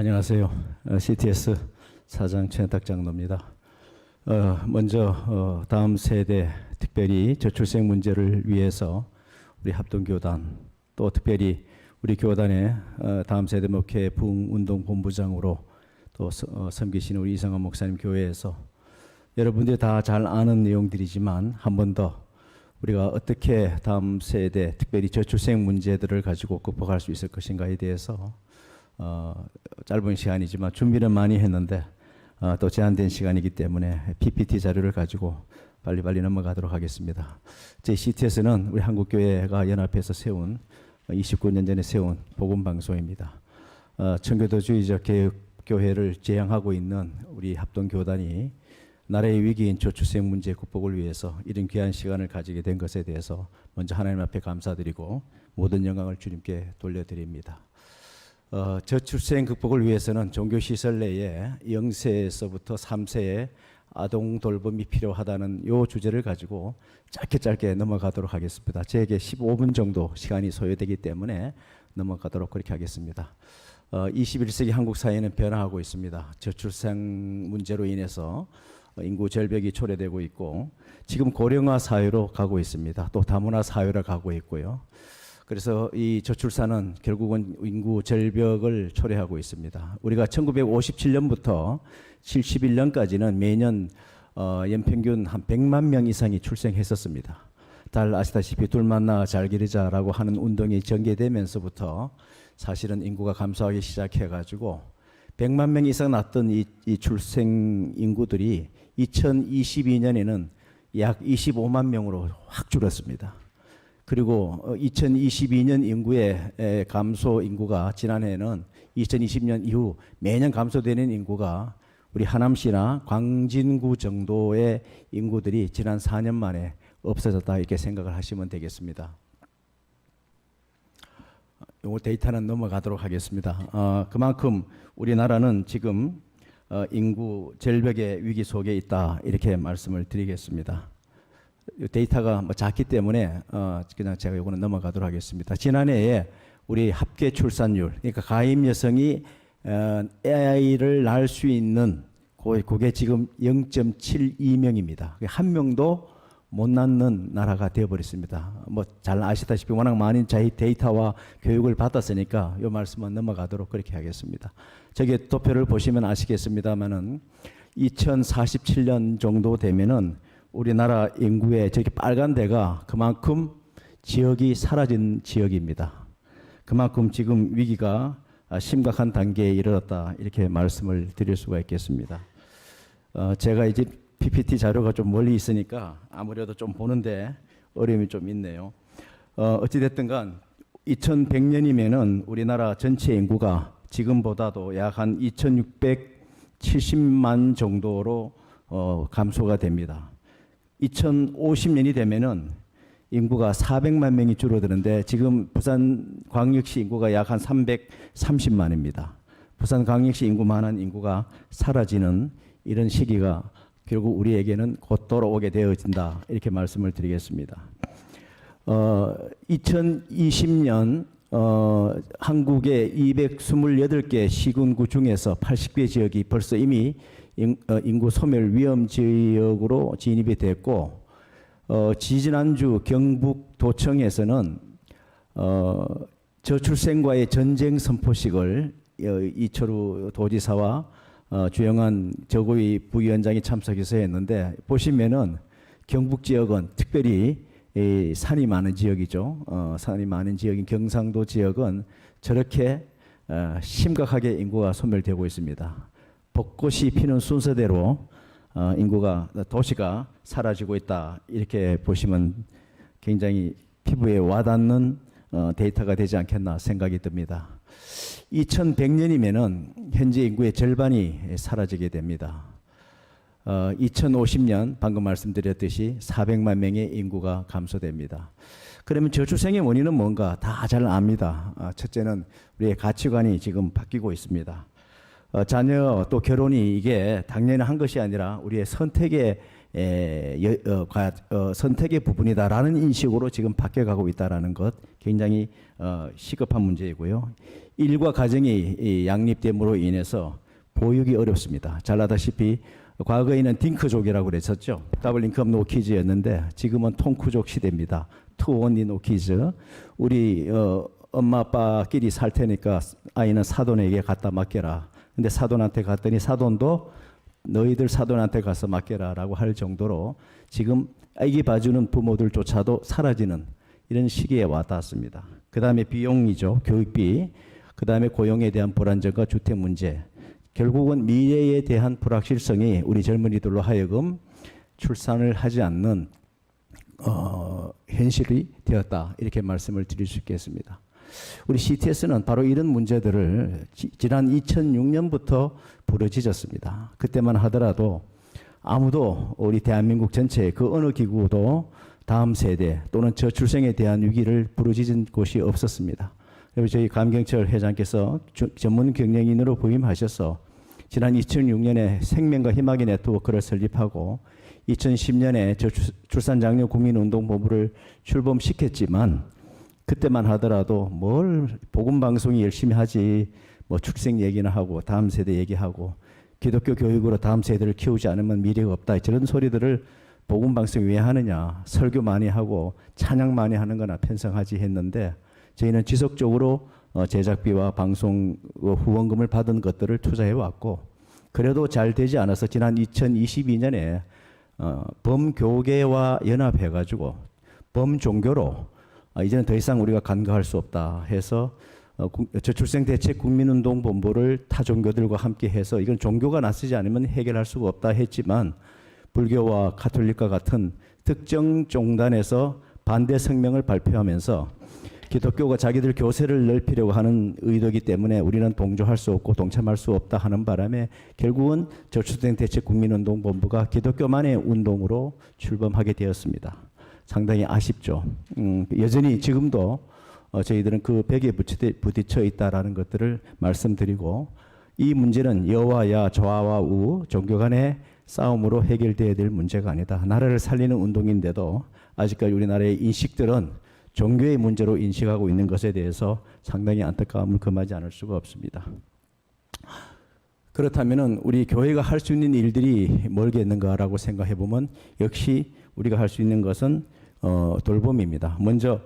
안녕하세요. CTS 사장 최현탁 장로입니다. 먼저 다음 세대, 특별히 저출생 문제를 위해서 우리 합동교단, 또 특별히 우리 교단의 다음 세대 목회 부흥운동본부장으로 또 섬기시는 우리 이상한 목사님 교회에서 여러분들이 다 잘 아는 내용들이지만 한 번 더 우리가 어떻게 다음 세대, 특별히 저출생 문제들을 가지고 극복할 수 있을 것인가에 대해서 짧은 시간이지만 준비는 많이 했는데 또 제한된 시간이기 때문에 PPT 자료를 가지고 빨리빨리 넘어가도록 하겠습니다. 저희 CTS는 우리 한국교회가 연합해서 세운 29년 전에 세운 복음방송입니다. 청교도주의적 개혁교회를 지향하고 있는 우리 합동교단이 나라의 위기인 저출생 문제 극복을 위해서 이런 귀한 시간을 가지게 된 것에 대해서 먼저 하나님 앞에 감사드리고 모든 영광을 주님께 돌려드립니다. 저출생 극복을 위해서는 종교시설 내에 0세에서부터 3세의 아동 돌봄이 필요하다는 이 주제를 가지고 짧게 넘어가도록 하겠습니다. 제게 15분 정도 시간이 소요되기 때문에 넘어가도록 그렇게 하겠습니다. 21세기 한국 사회는 변화하고 있습니다. 저출생 문제로 인해서 인구 절벽이 초래되고 있고 지금 고령화 사회로 가고 있습니다. 또 다문화 사회로 가고 있고요. 그래서 이 저출산은 결국은 인구 절벽을 초래하고 있습니다. 우리가 1957년부터 71년까지는 매년 연평균 한 100만 명 이상이 출생했었습니다. 잘 아시다시피 둘 만나 잘 기르자라고 하는 운동이 전개되면서부터 사실은 인구가 감소하기 시작해가지고 100만 명 이상 낳던 이 출생 인구들이 2022년에는 약 25만 명으로 확 줄었습니다. 그리고 2022년 인구의 감소 인구가 지난해에는 2020년 이후 매년 감소되는 인구가 우리 하남시나 광진구 정도의 인구들이 지난 4년 만에 없어졌다 이렇게 생각을 하시면 되겠습니다. 이 데이터는 넘어가도록 하겠습니다. 그만큼 우리나라는 지금 인구 절벽의 위기 속에 있다 이렇게 말씀을 드리겠습니다. 데이터가 작기 때문에 그냥 제가 이거는 넘어가도록 하겠습니다. 지난해에 우리 합계 출산율, 그러니까 가임 여성이 아이를 낳을 수 있는 그게 지금 0.72명입니다. 한 명도 못 낳는 나라가 되어버렸습니다. 뭐 잘 아시다시피 워낙 많은 데이터와 교육을 받았으니까 이 말씀은 넘어가도록 그렇게 하겠습니다. 저기 도표를 보시면 아시겠습니다만은 2047년 정도 되면은 우리나라 인구의 저기 빨간 데가 그만큼 지역이 사라진 지역입니다. 그만큼 지금 위기가 심각한 단계에 이르렀다 이렇게 말씀을 드릴 수가 있겠습니다. 제가 이제 PPT 자료가 좀 멀리 있으니까 아무래도 좀 보는데 어려움이 좀 있네요. 어찌됐든 간 2100년이면은 우리나라 전체 인구가 지금보다도 약 한 2670만 정도로 감소가 됩니다. 2050년이 되면은 인구가 400만 명이 줄어드는데 지금 부산광역시 인구가 약 한 330만입니다. 부산광역시 인구만한 인구가 사라지는 이런 시기가 결국 우리에게는 곧 돌아오게 되어진다 이렇게 말씀을 드리겠습니다. 2020년 한국의 228개 시군구 중에서 80개 지역이 벌써 이미 인구 소멸 위험 지역으로 진입이 됐고 지지난주 경북 도청에서는 저출생과의 전쟁 선포식을 이철우 도지사와 주영한 저고위 부위원장이 참석해서 했는데 보시면은 경북 지역은 특별히 산이 많은 지역이죠. 산이 많은 지역인 경상도 지역은 저렇게 심각하게 인구가 소멸되고 있습니다. 벚꽃이 피는 순서대로 도시가 사라지고 있다 이렇게 보시면 굉장히 피부에 와닿는 데이터가 되지 않겠나 생각이 듭니다. 2100년이면은 현재 인구의 절반이 사라지게 됩니다. 2050년 방금 말씀드렸듯이 400만 명의 인구가 감소됩니다. 그러면 저출생의 원인은 뭔가 다 잘 압니다. 첫째는 우리의 가치관이 지금 바뀌고 있습니다. 자녀 또 결혼이 이게 당연히 한 것이 아니라 우리의 선택의 선택의 부분이다라는 인식으로 지금 바뀌어가고 있다라는 것 굉장히 시급한 문제이고요. 일과 가정이 양립됨으로 인해서 보육이 어렵습니다. 잘 아다시피 과거에는 딩크족이라고 그랬었죠. 더블 인컴 노 키즈였는데 지금은 통크족 시대입니다. 투 온리 노 키즈. 우리 엄마 아빠끼리 살 테니까 아이는 사돈에게 갖다 맡겨라. 근데 사돈한테 갔더니 사돈도 너희들 사돈한테 가서 맡겨라라고 할 정도로 지금 아기 봐주는 부모들조차도 사라지는 이런 시기에 와닿았습니다. 그 다음에 비용이죠. 교육비. 그 다음에 고용에 대한 불안정과 주택 문제. 결국은 미래에 대한 불확실성이 우리 젊은이들로 하여금 출산을 하지 않는 현실이 되었다. 이렇게 말씀을 드릴 수 있겠습니다. 우리 CTS는 바로 이런 문제들을 지난 2006년부터 부르짖었습니다. 그때만 하더라도 아무도 우리 대한민국 전체 그 어느 기구도 다음 세대 또는 저출생에 대한 위기를 부르짖은 곳이 없었습니다. 그리고 저희 감경철 회장께서 전문 경영인으로 부임하셔서 지난 2006년에 생명과 희망의 네트워크를 설립하고 2010년에 저출산장려 국민운동본부를 출범시켰지만 그때만 하더라도 뭘 복음방송이 열심히 하지 뭐 출생 얘기나 하고 다음 세대 얘기하고 기독교 교육으로 다음 세대를 키우지 않으면 미래가 없다 저런 소리들을 복음방송이 왜 하느냐 설교 많이 하고 찬양 많이 하는 거나 편성하지 했는데 저희는 지속적으로 제작비와 방송 후원금을 받은 것들을 투자해 왔고 그래도 잘 되지 않아서 지난 2022년에 범교계와 연합해 가지고 범종교로 이제는 더 이상 우리가 간과할 수 없다 해서 저출생대책 국민운동본부를 타 종교들과 함께 해서 이건 종교가 나서지 않으면 해결할 수가 없다 했지만 불교와 가톨릭과 같은 특정 종단에서 반대 성명을 발표하면서 기독교가 자기들 교세를 넓히려고 하는 의도이기 때문에 우리는 동조할 수 없고 동참할 수 없다 하는 바람에 결국은 저출생대책 국민운동본부가 기독교만의 운동으로 출범하게 되었습니다. 상당히 아쉽죠. 여전히 지금도 저희들은 그 벽에 부딪혀 있다라는 것들을 말씀드리고 이 문제는 여와 야, 좌와 우 종교 간의 싸움으로 해결돼야 될 문제가 아니다. 나라를 살리는 운동인데도 아직까지 우리나라의 인식들은 종교의 문제로 인식하고 있는 것에 대해서 상당히 안타까움을 금하지 않을 수가 없습니다. 그렇다면 우리 교회가 할 수 있는 일들이 뭘겠는가라고 생각해 보면 역시 우리가 할 수 있는 것은 돌봄입니다. 먼저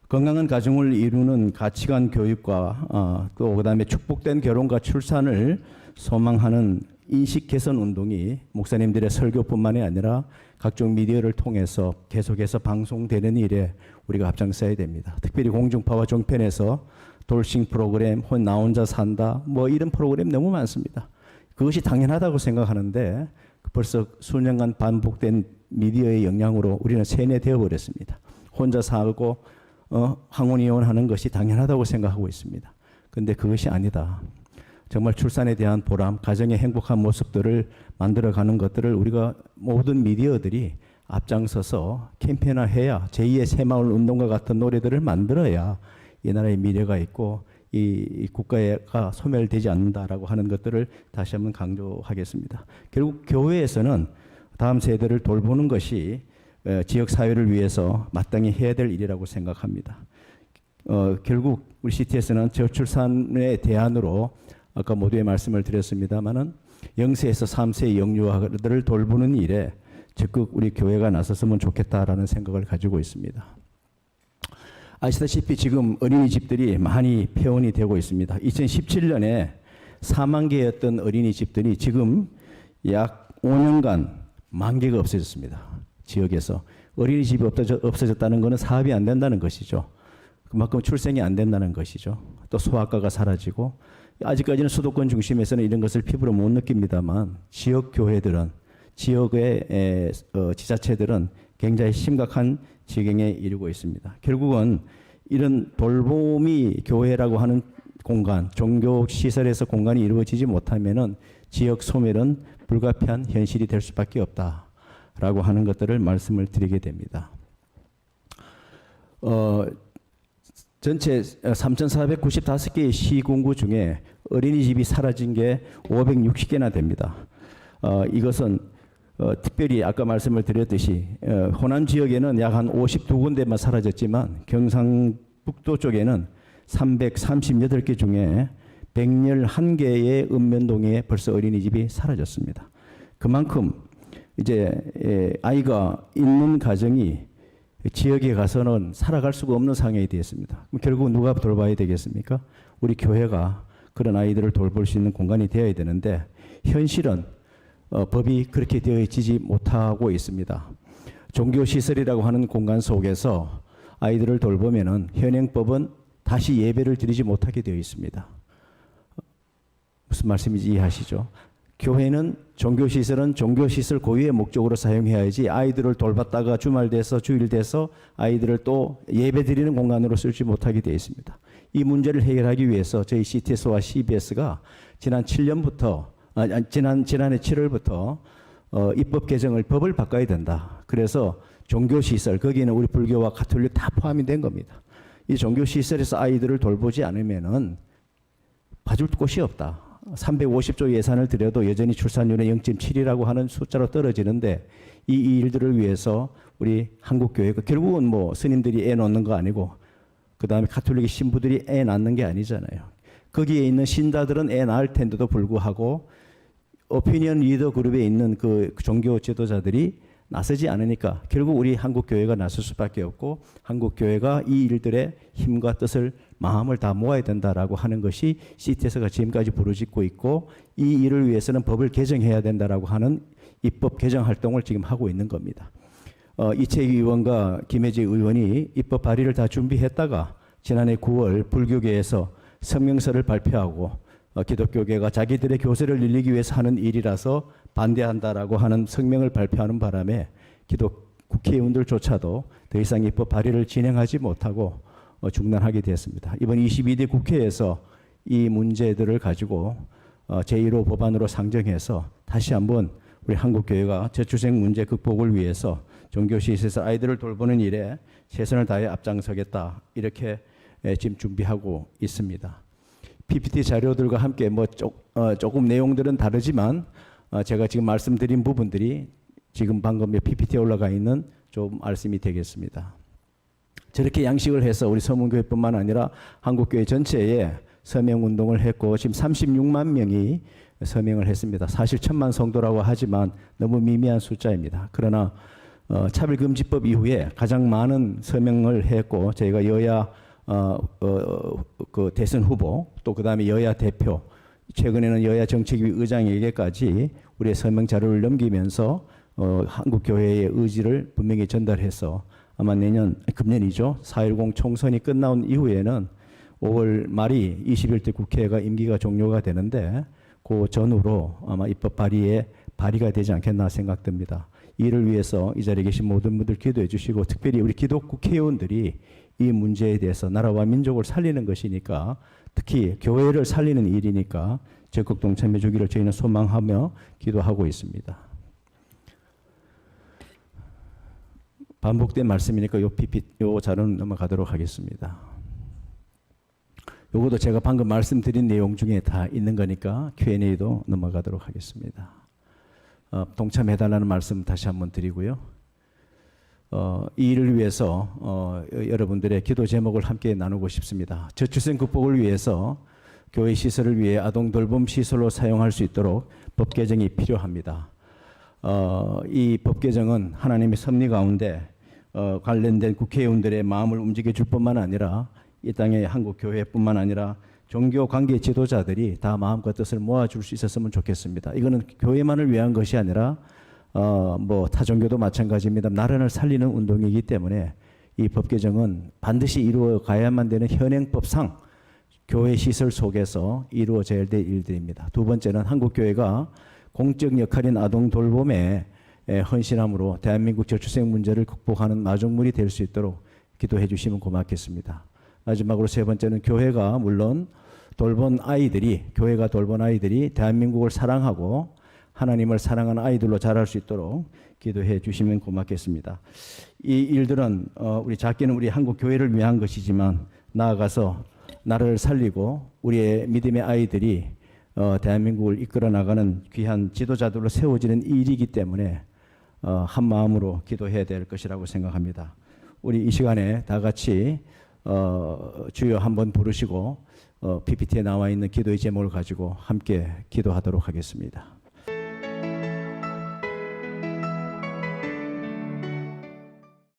건강한 가정을 이루는 가치관 교육과 또 그다음에 축복된 결혼과 출산을 소망하는 인식 개선 운동이 목사님들의 설교뿐만이 아니라 각종 미디어를 통해서 계속해서 방송되는 일에 우리가 앞장서야 됩니다. 특별히 공중파와 종편에서 돌싱 프로그램, 나 혼자 산다, 뭐 이런 프로그램 너무 많습니다. 그것이 당연하다고 생각하는데 벌써 수년간 반복된 미디어의 영향으로 우리는 세뇌되어 버렸습니다. 혼자 살고 항혼이혼하는 것이 당연하다고 생각하고 있습니다. 그런데 그것이 아니다. 정말 출산에 대한 보람, 가정의 행복한 모습들을 만들어가는 것들을 우리가 모든 미디어들이 앞장서서 캠페인화해야 제2의 새마을 운동과 같은 노래들을 만들어야 이 나라의 미래가 있고 이 국가가 소멸되지 않는다라고 하는 것들을 다시 한번 강조하겠습니다. 결국 교회에서는 다음 세대를 돌보는 것이 지역 사회를 위해서 마땅히 해야 될 일이라고 생각합니다. 결국 우리 CTS는 저출산의 대안으로 아까 모두의 말씀을 드렸습니다마는 0세에서 3세 영유아들을 돌보는 일에 적극 우리 교회가 나섰으면 좋겠다라는 생각을 가지고 있습니다. 아시다시피 지금 어린이집들이 많이 폐원이 되고 있습니다. 2017년에 4만 개였던 어린이집들이 지금 약 5년간 1만 개가 없어졌습니다. 지역에서. 어린이집이 없어졌다는 것은 사업이 안 된다는 것이죠. 그만큼 출생이 안 된다는 것이죠. 또 소아과가 사라지고 아직까지는 수도권 중심에서는 이런 것을 피부로 못 느낍니다만 지역 교회들은 지역의 지자체들은 굉장히 심각한 지경에 이르고 있습니다. 결국은 이런 돌봄이 교회라고 하는 공간, 종교 시설에서 공간이 이루어지지 못하면은 지역 소멸은 불가피한 현실이 될 수밖에 없다라고 하는 것들을 말씀을 드리게 됩니다. 전체 3,495개의 시군구 중에 어린이집이 사라진 게 560개나 됩니다. 이것은 특별히 아까 말씀을 드렸듯이 호남 지역에는 약 한 52군데만 사라졌지만 경상북도 쪽에는 338개 중에 111개의 읍면동에 벌써 어린이집이 사라졌습니다. 그만큼 이제 아이가 있는 가정이 지역에 가서는 살아갈 수가 없는 상황이 되었습니다. 그럼 결국 누가 돌봐야 되겠습니까? 우리 교회가 그런 아이들을 돌볼 수 있는 공간이 되어야 되는데 현실은 법이 그렇게 되어지지 못하고 있습니다. 종교시설이라고 하는 공간 속에서 아이들을 돌보면은 현행법은 다시 예배를 드리지 못하게 되어 있습니다. 무슨 말씀인지 이해하시죠? 교회는 종교시설은 종교시설 고유의 목적으로 사용해야지 아이들을 돌봤다가 주말 돼서 주일 돼서 아이들을 또 예배 드리는 공간으로 쓰지 못하게 되어 있습니다. 이 문제를 해결하기 위해서 저희 CTS와 CBS가 지난 7년부터 지난해 7월부터 입법 개정을 법을 바꿔야 된다. 그래서 종교시설 거기는 우리 불교와 가톨릭 다 포함이 된 겁니다. 이 종교시설에서 아이들을 돌보지 않으면은 봐줄 곳이 없다. 350조 예산을 들여도 여전히 출산율은 0.7이라고 하는 숫자로 떨어지는데 이 일들을 위해서 우리 한국교회가 결국은 뭐 스님들이 애 놓는 거 아니고 그 다음에 가톨릭 신부들이 애 낳는 게 아니잖아요. 거기에 있는 신자들은 애 낳을 텐데도 불구하고 오피니언 리더 그룹에 있는 그 종교 지도자들이 나서지 않으니까 결국 우리 한국교회가 나설 수밖에 없고 한국교회가 이 일들의 힘과 뜻을 마음을 다 모아야 된다라고 하는 것이 CTS가 지금까지 부르짖고 있고 이 일을 위해서는 법을 개정해야 된다라고 하는 입법 개정 활동을 지금 하고 있는 겁니다. 이채기 의원과 김혜지 의원이 입법 발의를 다 준비했다가 지난해 9월 불교계에서 성명서를 발표하고 기독교계가 자기들의 교세를 늘리기 위해서 하는 일이라서 반대한다라고 하는 성명을 발표하는 바람에 국회의원들조차도 더 이상 입법 발의를 진행하지 못하고 중단하게 되었습니다. 이번 22대 국회에서 이 문제들을 가지고 제1호 법안으로 상정해서 다시 한번 우리 한국교회가 저출생 문제 극복을 위해서 종교시설에서 아이들을 돌보는 일에 최선을 다해 앞장서겠다 이렇게 지금 준비하고 있습니다. PPT 자료들과 함께 조금 내용들은 다르지만 제가 지금 말씀드린 부분들이 지금 방금 PPT에 올라가 있는 좀 말씀이 되겠습니다. 저렇게 양식을 해서 우리 서문교회뿐만 아니라 한국교회 전체에 서명운동을 했고 지금 36만 명이 서명을 했습니다. 사실 1,000만 성도라고 하지만 너무 미미한 숫자입니다. 그러나 차별금지법 이후에 가장 많은 서명을 했고 저희가 여야 그 대선 후보 또 그다음에 여야 대표 최근에는 여야 정책위 의장에게까지 우리의 서명 자료를 넘기면서 한국 교회의 의지를 분명히 전달해서 아마 금년이죠. 4.10 총선이 끝나온 이후에는 5월 말이 21대 국회가 임기가 종료가 되는데 그 전후로 아마 입법 발의가 되지 않겠나 생각됩니다. 이를 위해서 이 자리에 계신 모든 분들 기도해 주시고 특별히 우리 기독 국회의원들이 이 문제에 대해서 나라와 민족을 살리는 것이니까 특히 교회를 살리는 일이니까 적극 동참해 주기를 저희는 소망하며 기도하고 있습니다. 반복된 말씀이니까 요 자료는 넘어가도록 하겠습니다. 요것도 제가 방금 말씀드린 내용 중에 다 있는 거니까 Q&A도 넘어가도록 하겠습니다. 동참해달라는 말씀 다시 한번 드리고요. 이 일을 위해서 여러분들의 기도 제목을 함께 나누고 싶습니다. 저출생 극복을 위해서 교회 시설을 위해 아동 돌봄 시설로 사용할 수 있도록 법 개정이 필요합니다. 이 법 개정은 하나님의 섭리 가운데 관련된 국회의원들의 마음을 움직여 줄 뿐만 아니라 이 땅의 한국 교회뿐만 아니라 종교 관계 지도자들이 다 마음과 뜻을 모아줄 수 있었으면 좋겠습니다. 이거는 교회만을 위한 것이 아니라 타 종교도 마찬가지입니다. 나라를 살리는 운동이기 때문에 이 법 개정은 반드시 이루어 가야만 되는 현행법상 교회 시설 속에서 이루어져야 될 일들입니다. 두 번째는 한국 교회가 공적 역할인 아동 돌봄에 헌신함으로 대한민국 저출생 문제를 극복하는 마중물이 될 수 있도록 기도해 주시면 고맙겠습니다. 마지막으로 세 번째는 교회가 돌본 아이들이 대한민국을 사랑하고 하나님을 사랑하는 아이들로 자랄 수 있도록 기도해 주시면 고맙겠습니다. 이 일들은 작게는 우리 한국 교회를 위한 것이지만 나아가서 나라를 살리고 우리의 믿음의 아이들이 대한민국을 이끌어 나가는 귀한 지도자들로 세워지는 일이기 때문에 한 마음으로 기도해야 될 것이라고 생각합니다. 우리 이 시간에 다 같이 주여 한번 부르시고 PPT에 나와 있는 기도의 제목을 가지고 함께 기도하도록 하겠습니다.